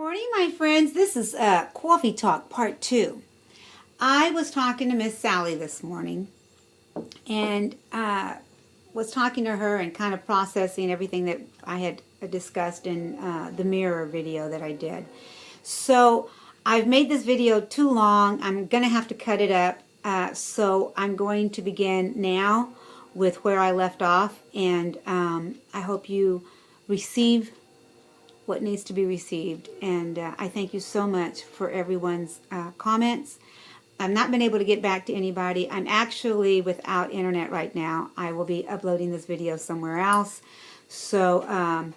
Morning, my friends. This is Coffee Talk Part 2. I was talking to Miss Sally this morning and was talking to her and kind of processing everything that I had discussed in the mirror video that I did. So I've made this video too long. I'm going to have to cut it up. So I'm going to begin now with where I left off, and I hope you receive what needs to be received, and I thank you so much for everyone's comments. I've not been able to get back to anybody. I'm actually without internet right now. I will be uploading this video somewhere else, so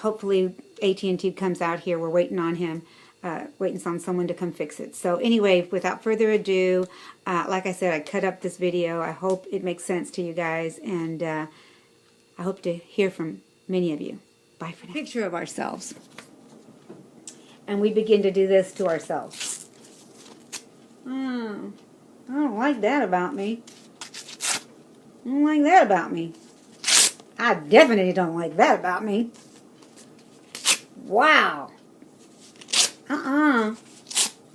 hopefully AT&T comes out here. We're waiting on him, waiting on someone to come fix it. So anyway, without further ado, like I said, I cut up this video. I hope it makes sense to you guys, and I hope to hear from many of you. Bye for now. Picture of ourselves. And we begin to do this to ourselves. I don't like that about me. I don't like that about me. I definitely don't like that about me. Wow. And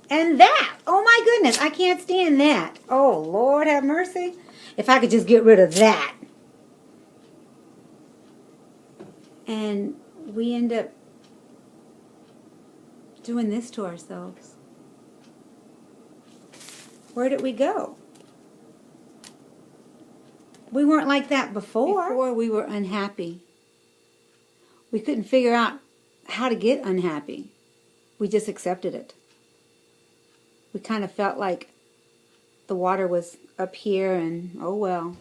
that. Oh my goodness. I can't stand that. Oh, Lord have mercy. If I could just get rid of that. And we end up doing this to ourselves. Where did we go? We weren't like that before. Before we were unhappy. We couldn't figure out how to get unhappy. We just accepted it. We kind of felt like the water was up here and, oh well,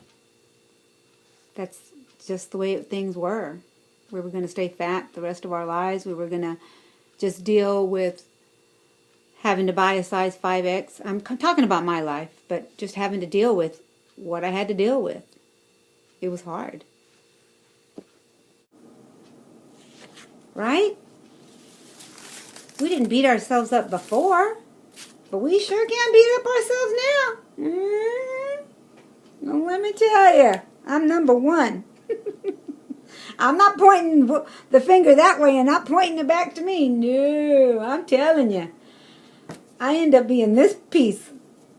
that's just the way things were. We were going to stay fat the rest of our lives. We were going to just deal with having to buy a size 5X. I'm talking about my life, but just having to deal with what I had to deal with. It was hard. Right? We didn't beat ourselves up before, but we sure can beat up ourselves now. Well, let me tell you, I'm number one. I'm not pointing the finger that way and not pointing it back to me. No, I'm telling you. I end up being this piece.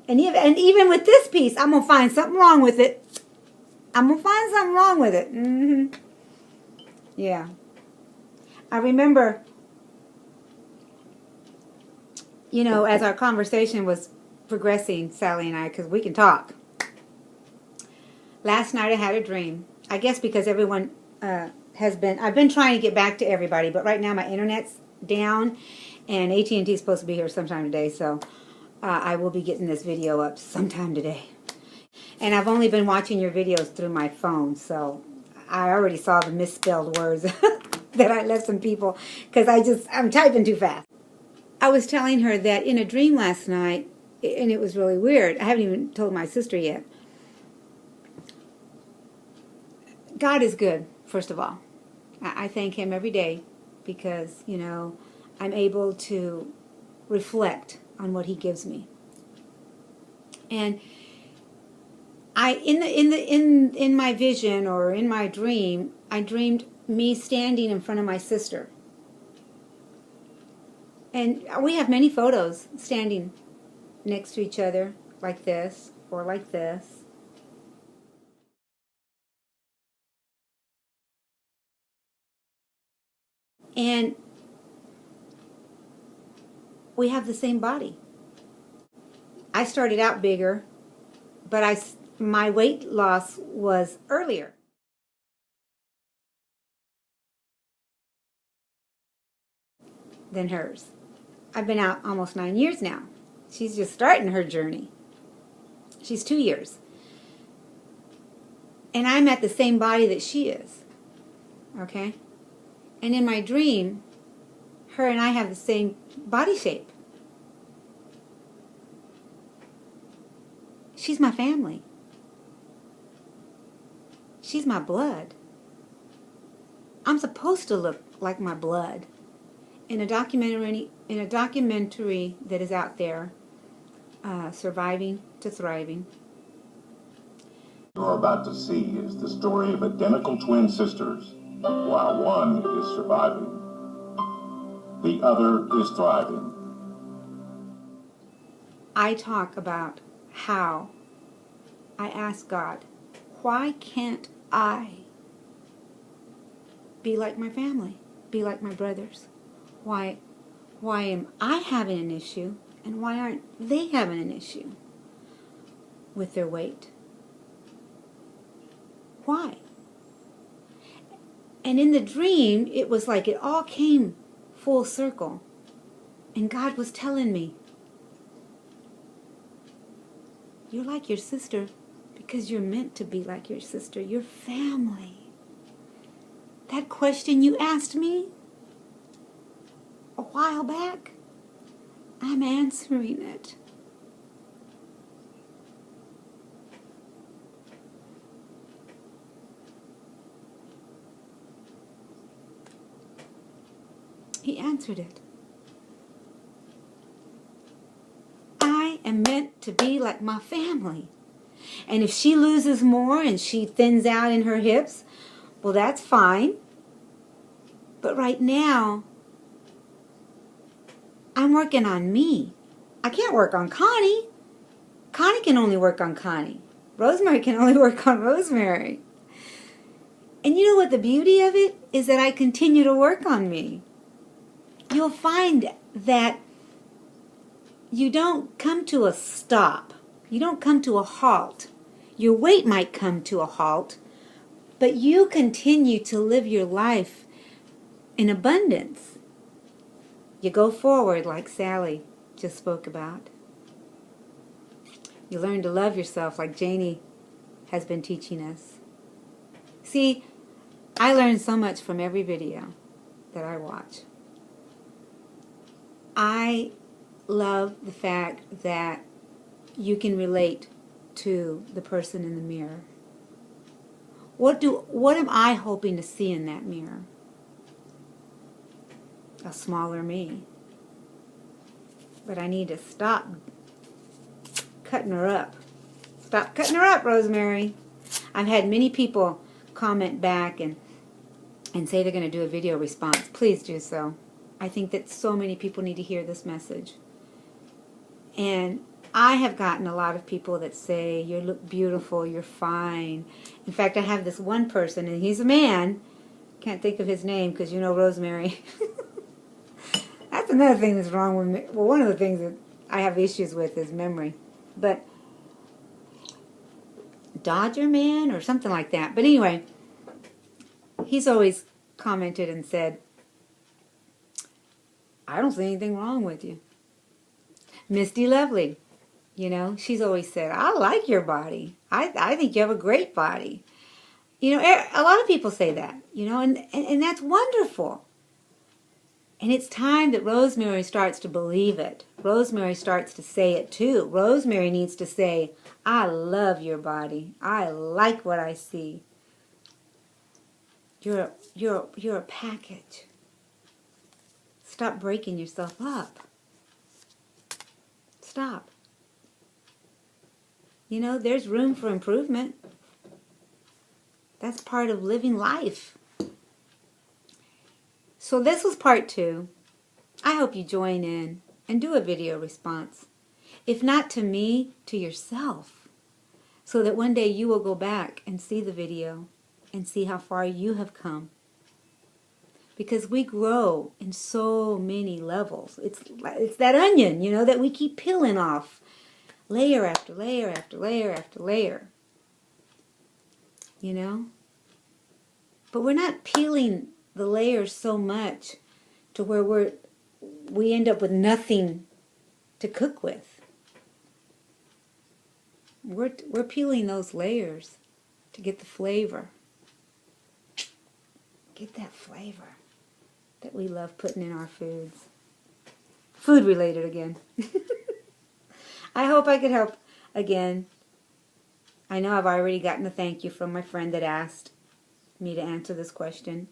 And even with this piece, I'm going to find something wrong with it. I'm going to find something wrong with it. Yeah. I remember, you know, as our conversation was progressing, Sally and I, because we can talk. Last night I had a dream. I guess because everyone... I've been trying to get back to everybody, but right now my internet's down, and AT&T is supposed to be here sometime today, so I will be getting this video up sometime today. And I've only been watching your videos through my phone, so I already saw the misspelled words that I left some people, because I'm typing too fast. I was telling her that in a dream last night, and it was really weird. I haven't even told my sister yet. God is good. First of all, I thank Him every day because, you know, I'm able to reflect on what He gives me. And in my vision or in my dream, I dreamed me standing in front of my sister. And we have many photos standing next to each other like this or like this. And we have the same body. I started out bigger, but my weight loss was earlier. Than hers. I've been out almost 9 years now. She's just starting her journey. She's 2 years. And I'm at the same body that she is. Okay? And in my dream, her and I have the same body shape. She's my family. She's my blood. I'm supposed to look like my blood. In a documentary that is out there, Surviving to Thriving. You're about to see is the story of identical twin sisters, while one is surviving. the other is thriving. I talk about how I ask God, why can't I be like my family, be like my brothers? Why am I having an issue, and why aren't they having an issue with their weight? Why? And in the dream, it was like it all came full circle. And God was telling me, you're like your sister because you're meant to be like your sister. You're family. That question you asked me a while back, I'm answering it. He answered it. I am meant to be like my family. And if she loses more and she thins out in her hips, well, that's fine. But right now, I'm working on me. I can't work on Connie. Connie can only work on Connie. Rosemary can only work on Rosemary. And you know what the beauty of it is? That I continue to work on me. You'll find that you don't come to a stop. You don't come to a halt. Your weight might come to a halt, but you continue to live your life in abundance. You go forward like Sally just spoke about. You learn to love yourself like Janie has been teaching us. See, I learn so much from every video that I watch. I love the fact that you can relate to the person in the mirror. What am I hoping to see in that mirror? A smaller me. But I need to stop cutting her up. Stop cutting her up, Rosemary. I've had many people comment back and say they're going to do a video response. Please do so. I think that so many people need to hear this message. And I have gotten a lot of people that say, you look beautiful, you're fine. In fact, I have this one person, and he's a man. Can't think of his name because you know Rosemary. That's another thing that's wrong with me. Well, one of the things that I have issues with is memory. But Dodger Man or something like that. But anyway, he's always commented and said, I don't see anything wrong with you. Misty Lovely, you know, she's always said, I like your body. I think you have a great body. You know, a lot of people say that, you know, and that's wonderful. And it's time that Rosemary starts to believe it. Rosemary starts to say it too. Rosemary needs to say, I love your body. I like what I see. You're a package. Stop breaking yourself up. Stop. You know, there's room for improvement. That's part of living life. So this was part 2. I hope you join in and do a video response. If not to me, to yourself. So that one day you will go back and see the video and see how far you have come. Because we grow in so many levels. It's that onion, you know, that we keep peeling off. Layer after layer after layer after layer. You know? But we're not peeling the layers so much to where we end up with nothing to cook with. We're peeling those layers to get the flavor. Get that flavor that we love putting in our foods. Food related again. I hope I could help again. I know I've already gotten a thank you from my friend that asked me to answer this question.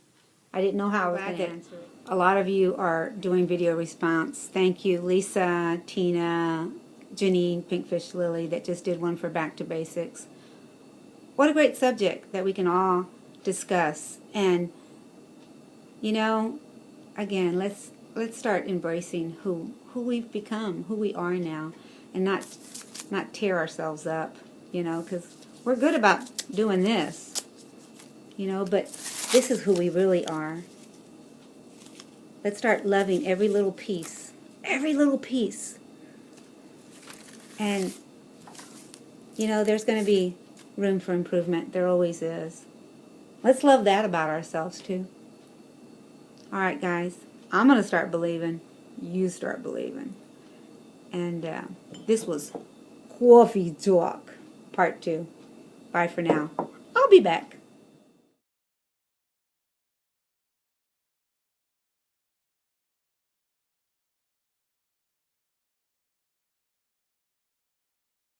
I didn't know how I was going to answer it. A lot of you are doing video response. Thank you, Lisa, Tina, Janine, Pinkfish Lily, that just did one for Back to Basics. What a great subject that we can all discuss. And, you know, again, let's let's start embracing who we've become, who we are now, and not tear ourselves up, you know, because we're good about doing this, you know, but this is who we really are. Let's start loving every little piece, every little piece. And, you know, there's going to be room for improvement. There always is. Let's love that about ourselves, too. All right, guys. I'm going to start believing. You start believing. And this was Coffee Talk, Part 2. Bye for now. I'll be back.